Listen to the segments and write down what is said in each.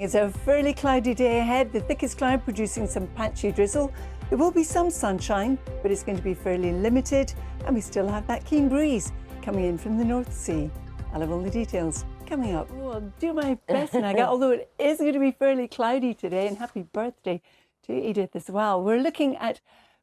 It's a fairly cloudy day ahead, the thickest cloud producing some patchy drizzle. There will be some sunshine, but it's going to be fairly limited, and we still have that keen breeze coming in from the North Sea. I'll have all the details coming up. Oh, I'll do my best, Naga, although it is going to be fairly cloudy today, and happy birthday to Edith as well. We're looking at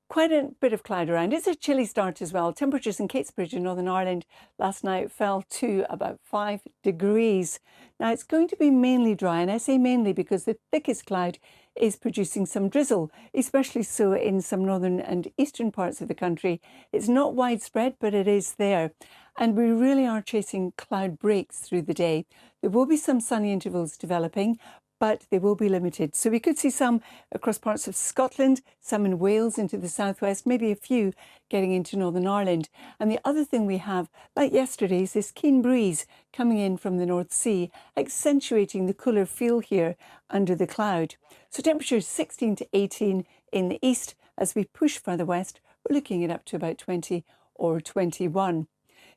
quite a bit of cloud around. It's a chilly start as well. Temperatures in Catesbridge in Northern Ireland last night fell to about 5 degrees. Now it's going to be mainly dry, and I say mainly because the thickest cloud is producing some drizzle, especially so in some northern and eastern parts of the country. It's not widespread, but it is there. And we really are chasing cloud breaks through the day. There will be some sunny intervals developing, but they will be limited. So we could see some across parts of Scotland, some in Wales into the southwest, maybe a few getting into Northern Ireland. And the other thing we have, like yesterday, is this keen breeze coming in from the North Sea, accentuating the cooler feel here under the cloud. So temperatures 16 to 18 in the east. As we push further west, we're looking at up to about 20 or 21.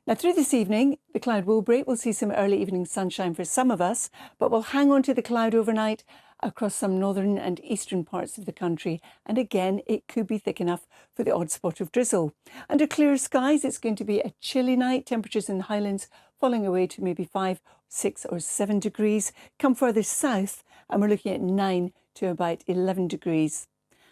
Now through this evening, the cloud will break. We'll see some early evening sunshine for some of us, but we'll hang on to the cloud overnight across some northern and eastern parts of the country. And again, it could be thick enough for the odd spot of drizzle. Under clear skies, it's going to be a chilly night. Temperatures in the Highlands falling away to maybe 5, 6 or 7 degrees. Come further south and we're looking at 9 to about 11 degrees.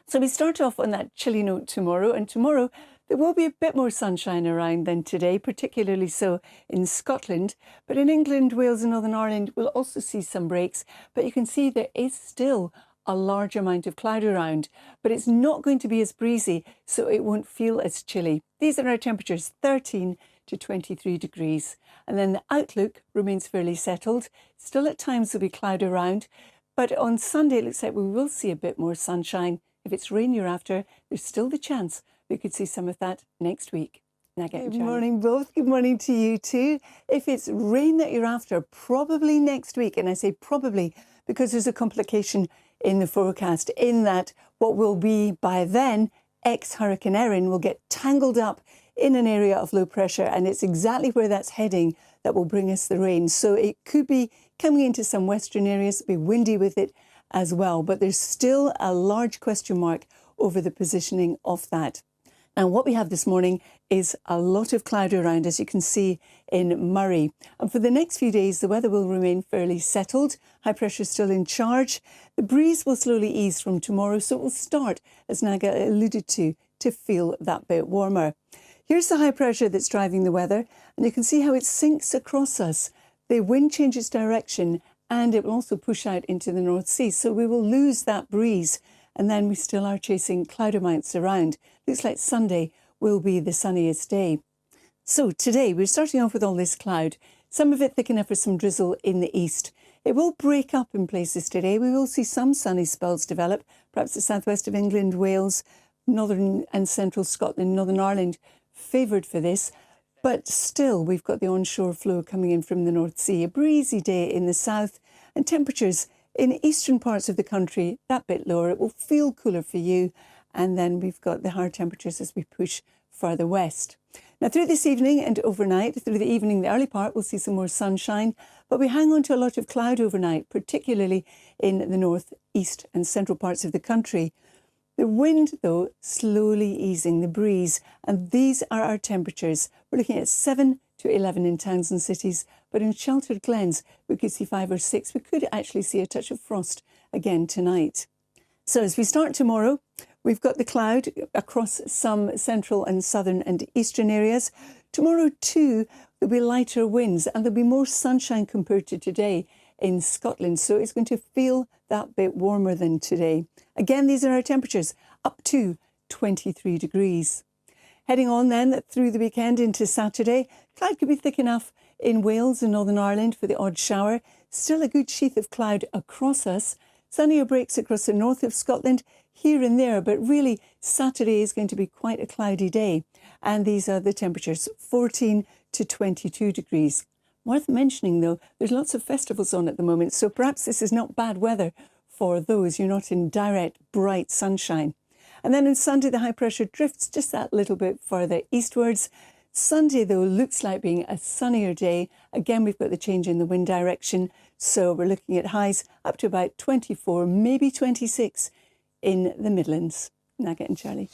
So we start off on that chilly note tomorrow, and tomorrow there will be a bit more sunshine around than today, particularly so in Scotland. But in England, Wales and Northern Ireland, we'll also see some breaks. But you can see there is still a large amount of cloud around, but it's not going to be as breezy, so it won't feel as chilly. These are our temperatures, 13 to 23 degrees. And then the outlook remains fairly settled. Still at times there'll be cloud around, but on Sunday it looks like we will see a bit more sunshine. If it's rain you're after, there's still the chance we could see some of that next week. Good morning, both. Good morning to you too. If it's rain that you're after, probably next week. And I say probably because there's a complication in the forecast in that what will be by then ex-Hurricane Erin will get tangled up in an area of low pressure. And it's exactly where that's heading that will bring us the rain. So it could be coming into some western areas, be windy with it as well. But there's still a large question mark over the positioning of that. And what we have this morning is a lot of cloud around, as you can see in Murray. And for the next few days, the weather will remain fairly settled. High pressure still in charge. The breeze will slowly ease from tomorrow, so it will start, as Naga alluded to feel that bit warmer. Here's the high pressure that's driving the weather, and you can see how it sinks across us. The wind changes direction, and it will also push out into the North Sea, so we will lose that breeze. And then we still are chasing cloud amounts around. Looks like Sunday will be the sunniest day. So today we're starting off with all this cloud, some of it thick enough for some drizzle in the east. It will break up in places today. We will see some sunny spells develop, perhaps the southwest of England, Wales, northern and central Scotland, Northern Ireland favoured for this. But still we've got the onshore flow coming in from the North Sea. A breezy day in the south, and temperatures in eastern parts of the country, that bit lower. It will feel cooler for you. And then we've got the higher temperatures as we push further west. Now through this evening and overnight, through the evening, the early part, we'll see some more sunshine, but we hang on to a lot of cloud overnight, particularly in the north, east and central parts of the country. The wind, though, slowly easing, the breeze, and these are our temperatures. We're looking at 7 to 11 in towns and cities, but in sheltered glens, we could see 5 or 6. We could actually see a touch of frost again tonight. So as we start tomorrow, we've got the cloud across some central and southern and eastern areas. Tomorrow too, there'll be lighter winds and there'll be more sunshine compared to today in Scotland. So it's going to feel that bit warmer than today. Again, these are our temperatures, up to 23 degrees. Heading on then through the weekend into Saturday, cloud could be thick enough in Wales and Northern Ireland for the odd shower. Still a good sheath of cloud across us. Sunnier breaks across the north of Scotland here and there, but really Saturday is going to be quite a cloudy day. And these are the temperatures, 14 to 22 degrees. Worth mentioning though, there's lots of festivals on at the moment, so perhaps this is not bad weather for those. You're not in direct bright sunshine. And then on Sunday, the high pressure drifts just that little bit further eastwards. Sunday, though, looks like being a sunnier day. Again, we've got the change in the wind direction. So we're looking at highs up to about 24, maybe 26 in the Midlands. Nugget and Charlie.